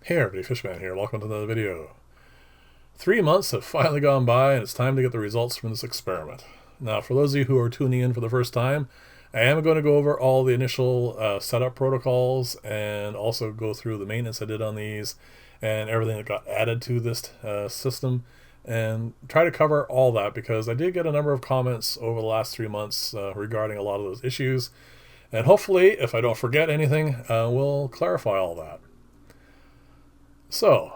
Hey everybody, Fishman here. Welcome to another video. 3 months have finally gone by and it's time to get the results from this experiment. Now, for those of you who are tuning in for the first time, I am going to go over all the initial setup protocols and also go through the maintenance I did on these and everything that got added to this system and try to cover all that because I did get a number of comments over the last 3 months regarding a lot of those issues. And hopefully, if I don't forget anything, we'll clarify all that. So,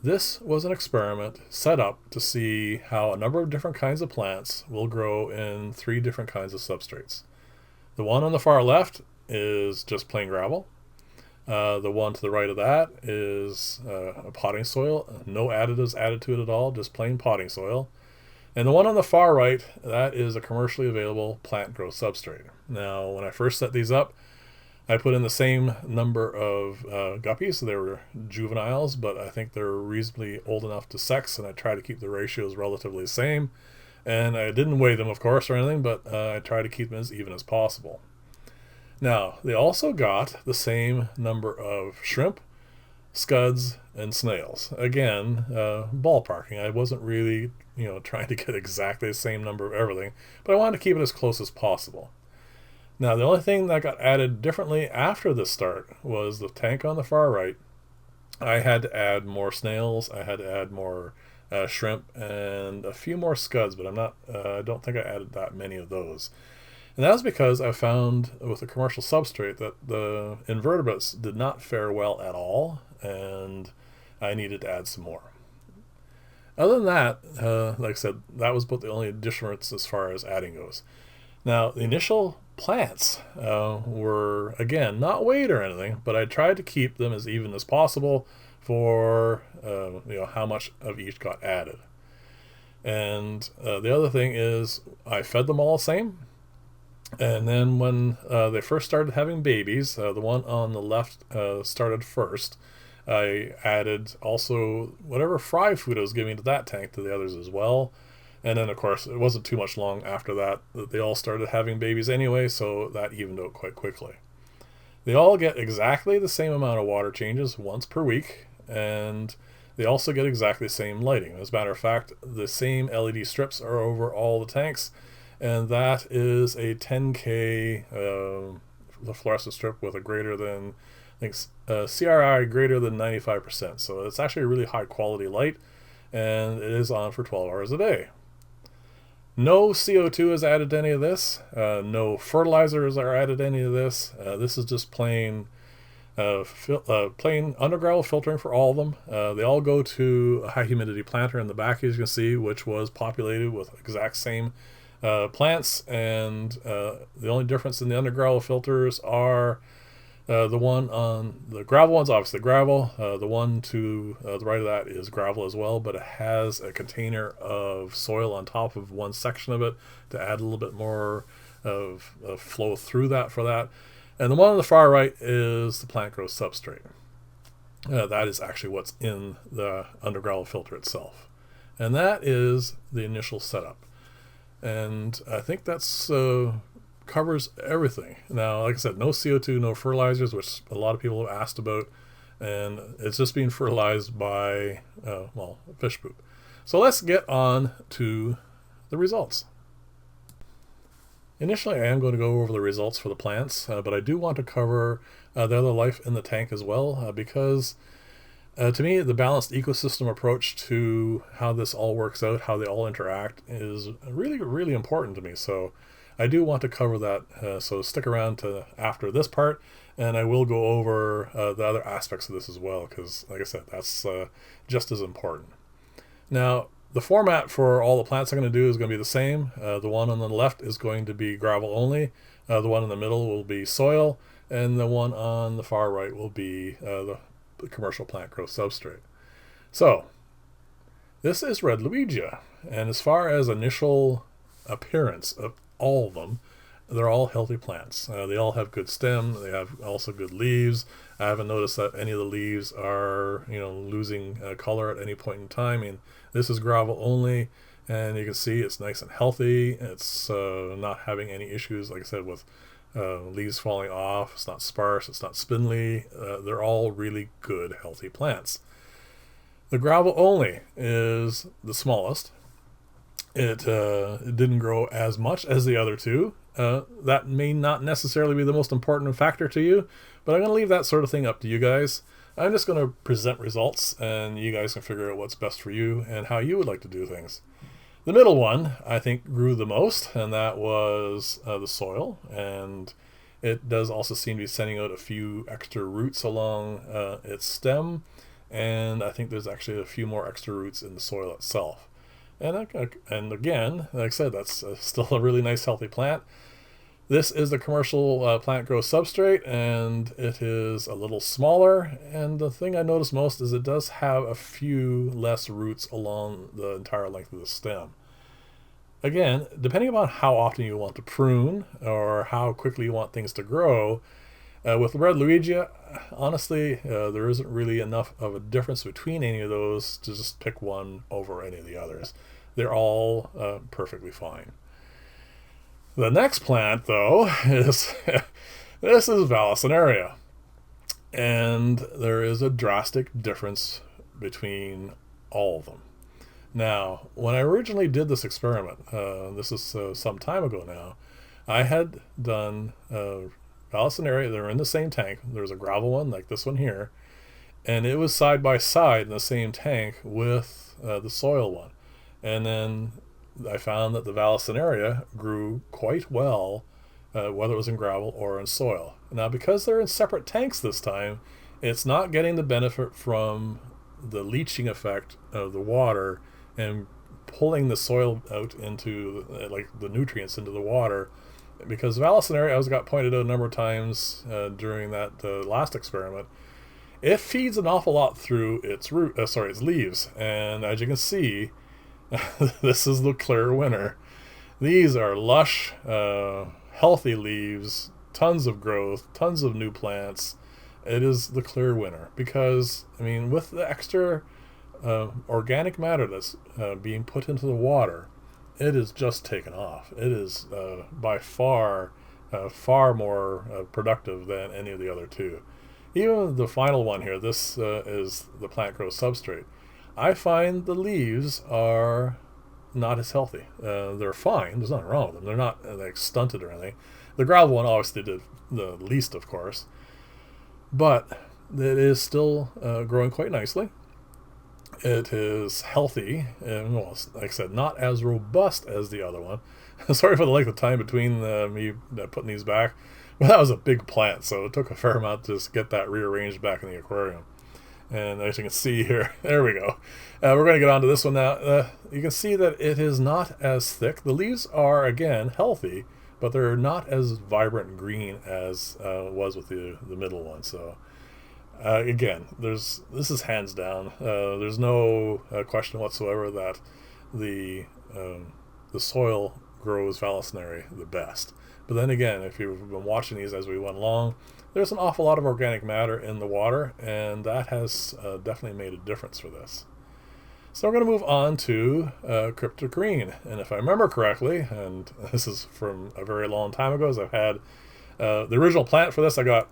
this was an experiment set up to see how a number of different kinds of plants will grow in 3 different kinds of substrates. The one on the far left is just plain gravel. The one to the right of that is a potting soil, no additives added to it at all, just plain potting soil. And the one on the far right, that is a commercially available plant growth substrate. Now, when I first set these up, I put in the same number of guppies. They were juveniles, but I think they're reasonably old enough to sex, and I try to keep the ratios relatively the same. And I didn't weigh them, of course, or anything, but I try to keep them as even as possible. Now, they also got the same number of shrimp, scuds, and snails. Again, ballparking. I wasn't really, trying to get exactly the same number of everything, but I wanted to keep it as close as possible. Now, the only thing that got added differently after the start was the tank on the far right. I had to add more snails, I had to add more shrimp, and a few more scuds, but I don't think I added that many of those. And that was because I found with the commercial substrate that the invertebrates did not fare well at all, and I needed to add some more. Other than that, like I said, that was about the only difference as far as adding goes. Now, the initial plants were, again, not weighed or anything, but I tried to keep them as even as possible for how much of each got added. And the other thing is I fed them all the same. And then when they first started having babies, the one on the left started first. I added also whatever fry food I was giving to that tank to the others as well. And then, of course, it wasn't too much long after that they all started having babies anyway, so that evened out quite quickly. They all get exactly the same amount of water changes once per week, and they also get exactly the same lighting. As a matter of fact, the same LED strips are over all the tanks, and that is a 10K fluorescent strip with a greater than, CRI greater than 95%. So it's actually a really high quality light, and it is on for 12 hours a day. No CO2 is added to any of this. No fertilizers are added to any of this. This is just plain underground filtering for all of them. They all go to a high humidity planter in the back, as you can see, which was populated with exact same plants. And the only difference in the underground filters are the one on the gravel one's obviously gravel. The one to the right of that is gravel as well, but it has a container of soil on top of one section of it to add a little bit more of flow through that for that. And the one on the far right is the plant growth substrate. That is actually what's in the underground filter itself. And that is the initial setup. And I think that's covers everything. Now, like I said, no CO2, no fertilizers, which a lot of people have asked about, and it's just being fertilized by fish poop. So let's get on to the results. Initially, I am going to go over the results for the plants, but I do want to cover the other life in the tank as well, because to me, the balanced ecosystem approach to how this all works out, how they all interact, is really, really important to me. So I do want to cover that, so stick around to after this part, and I will go over the other aspects of this as well, because, like I said, that's just as important. Now, the format for all the plants I'm going to do is going to be the same. The one on the left is going to be gravel only, the one in the middle will be soil, and the one on the far right will be the commercial plant growth substrate. So, this is Red Luigia, and as far as initial appearance of all of them, they're all healthy plants. They all have good stem. They have also good leaves. I haven't noticed that any of the leaves are, losing color at any point in time. I mean, this is gravel only, and you can see it's nice and healthy. It's not having any issues, like I said, with leaves falling off. It's not sparse. It's not spindly. They're all really good, healthy plants. The gravel only is the smallest. It didn't grow as much as the other two. That may not necessarily be the most important factor to you, but I'm going to leave that sort of thing up to you guys. I'm just going to present results, and you guys can figure out what's best for you and how you would like to do things. The middle one, I think, grew the most, and that was the soil. And it does also seem to be sending out a few extra roots along its stem. And I think there's actually a few more extra roots in the soil itself. And again, like I said, that's still a really nice, healthy plant. This is the commercial plant growth substrate, and it is a little smaller. And the thing I noticed most is it does have a few less roots along the entire length of the stem. Again, depending upon how often you want to prune or how quickly you want things to grow, with red Luigia, honestly, there isn't really enough of a difference between any of those to just pick one over any of the others. They're all perfectly fine. The next plant, though, is this is Vallisneria. And there is a drastic difference between all of them. Now, when I originally did this experiment, this is some time ago now, I had done Vallisneria. They were in the same tank. There was a gravel one like this one here, and it was side by side in the same tank with the soil one. And then I found that the Vallisneria grew quite well, whether it was in gravel or in soil. Now, because they're in separate tanks this time, it's not getting the benefit from the leaching effect of the water and pulling the soil out into like the nutrients into the water. Because Vallisneria, as got pointed out a number of times during that last experiment, it feeds an awful lot through its its leaves. And as you can see, this is the clear winner. These are lush, healthy leaves, tons of growth, tons of new plants. It is the clear winner because, I mean, with the extra organic matter that's being put into the water, it is just taken off. It is by far more productive than any of the other two. Even the final one here, this is the plant growth substrate. I find the leaves are not as healthy. They're fine. There's nothing wrong with them. They're not like stunted or anything. The gravel one obviously did the least, of course. But it is still growing quite nicely. It is healthy, and well, like I said, not as robust as the other one. Sorry for the length of time between me putting these back. But that was a big plant, so it took a fair amount to just get that rearranged back in the aquarium. And as you can see here, there we go. We're going to get on to this one now. You can see that it is not as thick. The leaves are, again, healthy, but they're not as vibrant green as was with the middle one. So again, this is hands down. There's no question whatsoever that the soil grows Vallisneria the best. But then again, if you've been watching these as we went along, there's an awful lot of organic matter in the water, and that has definitely made a difference for this. So we're going to move on to Cryptogram. And if I remember correctly, and this is from a very long time ago, as I've had the original plant for this I got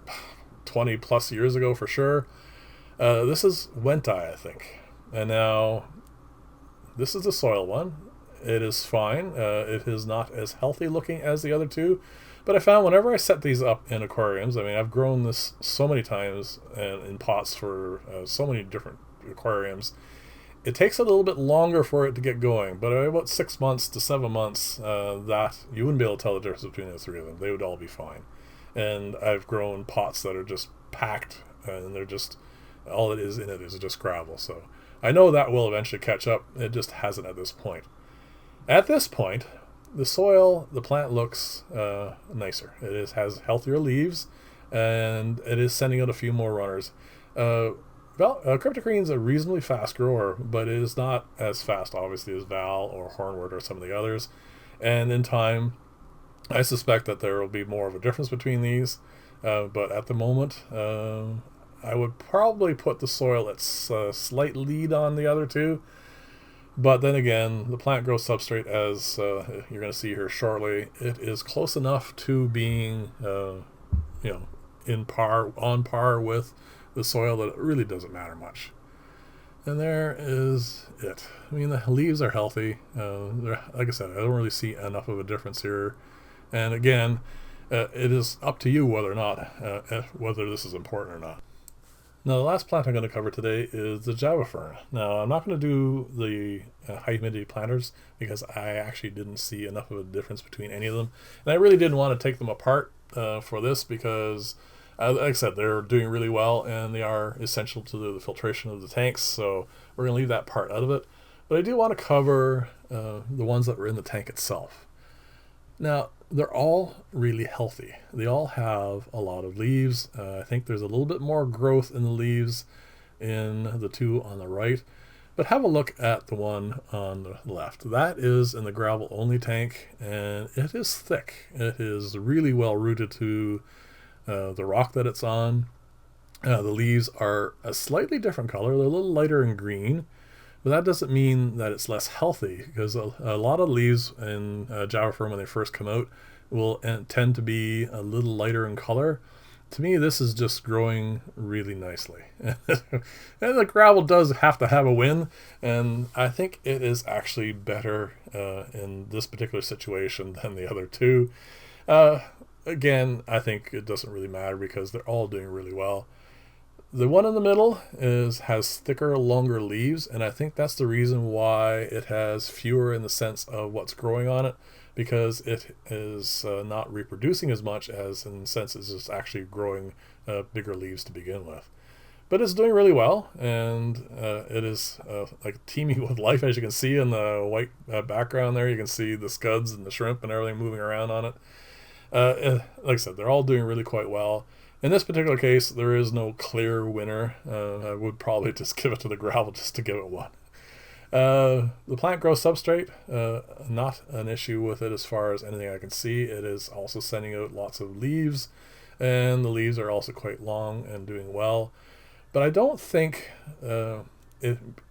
20 plus years ago for sure. This is Wentai, I think. And now this is the soil one. It is fine. It is not as healthy looking as the other two. But I found whenever I set these up in aquariums, I mean, I've grown this so many times and in pots for so many different aquariums, it takes a little bit longer for it to get going. But about 6 months to 7 months, that you wouldn't be able to tell the difference between the three of them. They would all be fine. And I've grown pots that are just packed, and they're just, all it is in it is just gravel. So I know that will eventually catch up. It just hasn't at this point. At this point, the soil, the plant looks nicer. It has healthier leaves, and it is sending out a few more runners. Cryptogram is a reasonably fast grower, but it is not as fast, obviously, as Val or Hornwort or some of the others. And in time, I suspect that there will be more of a difference between these. But at the moment, I would probably put the soil at slight lead on the other two. But then again, the plant growth substrate, as you're going to see here shortly, it is close enough to being, on par with the soil that it really doesn't matter much. And there is it. I mean, the leaves are healthy. Like I said, I don't really see enough of a difference here. And again, it is up to you whether or not, whether this is important or not. Now, the last plant I'm going to cover today is the Java Fern. Now, I'm not going to do the high humidity planters because I actually didn't see enough of a difference between any of them. And I really didn't want to take them apart for this because, like I said, they're doing really well and they are essential to the filtration of the tanks. So we're going to leave that part out of it. But I do want to cover the ones that were in the tank itself. Now, they're all really healthy. They all have a lot of leaves. I think there's a little bit more growth in the leaves in the two on the right. But have a look at the one on the left. That is in the gravel only tank, and it is thick. It is really well rooted to the rock that it's on. The leaves are a slightly different color. They're a little lighter in green. But that doesn't mean that it's less healthy, because a lot of leaves in Java Fern when they first come out will tend to be a little lighter in color. To me, this is just growing really nicely. And the gravel does have to have a win, and I think it is actually better in this particular situation than the other two. Again, I think it doesn't really matter because they're all doing really well. The one in the middle has thicker, longer leaves, and I think that's the reason why it has fewer in the sense of what's growing on it, because it is not reproducing as much as in the sense it's just actually growing bigger leaves to begin with. But it's doing really well, and it is like teeming with life, as you can see in the white background there. You can see the scuds and the shrimp and everything moving around on it. Like I said, they're all doing really quite well. In this particular case, there is no clear winner. I would probably just give it to the gravel just to give it one. The plant growth substrate, not an issue with it as far as anything I can see. It is also sending out lots of leaves, and the leaves are also quite long and doing well. But I don't think,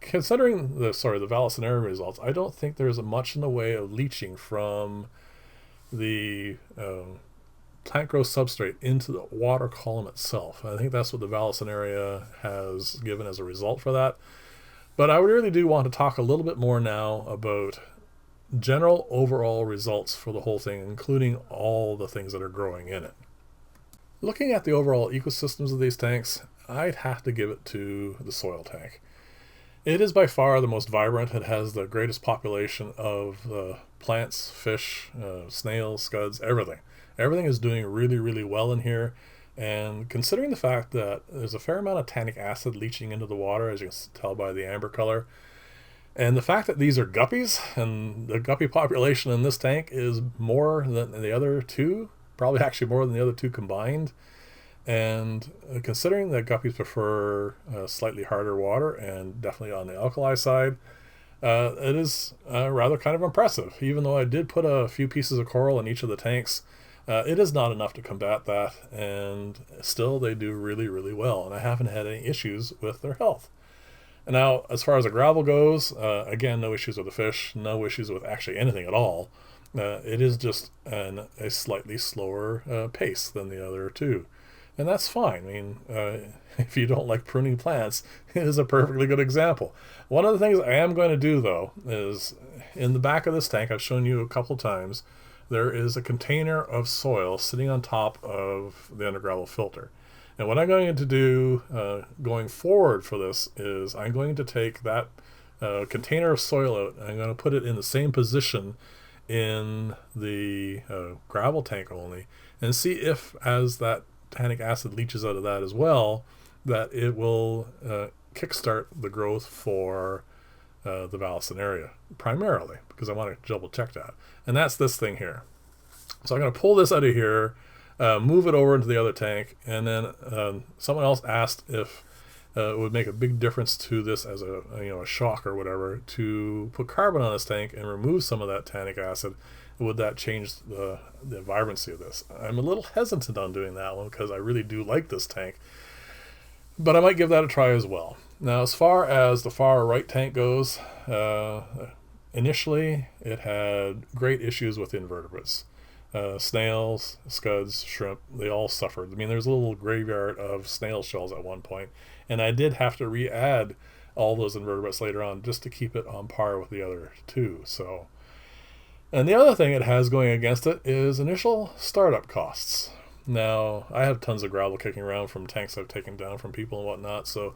considering the vallisneria results, I don't think there's much in the way of leaching from the plant growth substrate into the water column itself. I think that's what the vallisneria has given as a result for that. But I really do want to talk a little bit more now about general overall results for the whole thing, including all the things that are growing in it. Looking at the overall ecosystems of these tanks, I'd have to give it to the soil tank. It is by far the most vibrant. It has the greatest population of plants, fish, snails, scuds, everything. Everything is doing really, really well in here. And considering the fact that there's a fair amount of tannic acid leaching into the water, as you can tell by the amber color, and the fact that these are guppies, and the guppy population in this tank is more than the other two, probably actually more than the other two combined. And considering that guppies prefer slightly harder water, and definitely on the alkali side, it is rather kind of impressive. Even though I did put a few pieces of coral in each of the tanks, it is not enough to combat that, and still they do really, really well, and I haven't had any issues with their health. And now, as far as the gravel goes, again, no issues with the fish, no issues with actually anything at all. It is just a slightly slower pace than the other two, and that's fine. I mean, if you don't like pruning plants, it is a perfectly good example. One of the things I am going to do, though, is in the back of this tank, I've shown you a couple times, there is a container of soil sitting on top of the undergravel filter. And what I'm going to do going forward for this is I'm going to take that container of soil out, and I'm going to put it in the same position in the gravel tank only, and see if, as that tannic acid leaches out of that as well, that it will kickstart the growth for the vallisneria primarily, because I want to double check that. And that's this thing here. So I'm going to pull this out of here, move it over into the other tank, and then someone else asked if it would make a big difference to this as a shock or whatever to put carbon on this tank and remove some of that tannic acid. Would that change the vibrancy of this? I'm a little hesitant on doing that one because I really do like this tank. but I might give that a try as well. Now, as far as the far right tank goes, initially it had great issues with invertebrates. Snails, scuds, shrimp, they all suffered. I mean, there's a little graveyard of snail shells at one point, and I did have to re-add all those invertebrates later on just to keep it on par with the other two. So, and the other thing it has going against it is initial startup costs. Now, I have tons of gravel kicking around from tanks I've taken down from people and whatnot, so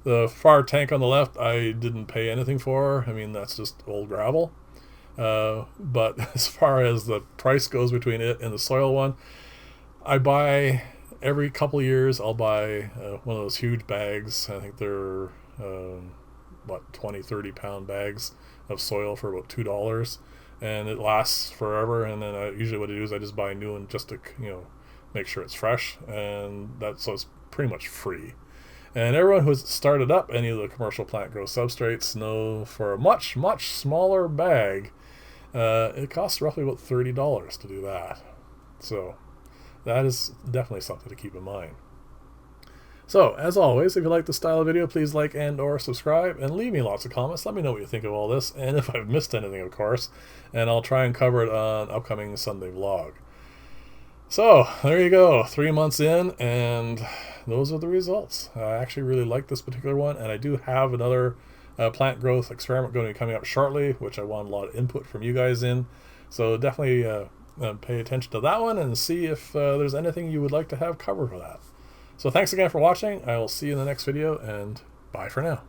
the far tank on the left I didn't pay anything for. I mean, that's just old gravel. But as far as the price goes between it and the soil one, I buy every couple of years. I'll buy one of those huge bags. I think they're 20-30 pound bags of soil for about $2, and it lasts forever. And then usually what I do is I just buy a new one just to make sure it's fresh, and so it's pretty much free. And everyone who's started up any of the commercial plant growth substrates know for a much smaller bag, it costs roughly about $30 to do that. So that is definitely something to keep in mind. So, as always, if you like the style of video, please like and or subscribe, and leave me lots of comments. Let me know what you think of all this, and if I've missed anything, of course, and I'll try and cover it on upcoming Sunday vlog. So, there you go, 3 months in, and those are the results. I actually really like this particular one, and I do have another plant growth experiment going to be coming up shortly, which I want a lot of input from you guys in. So definitely pay attention to that one and see if there's anything you would like to have covered for that. So thanks again for watching. I will see you in the next video, and bye for now.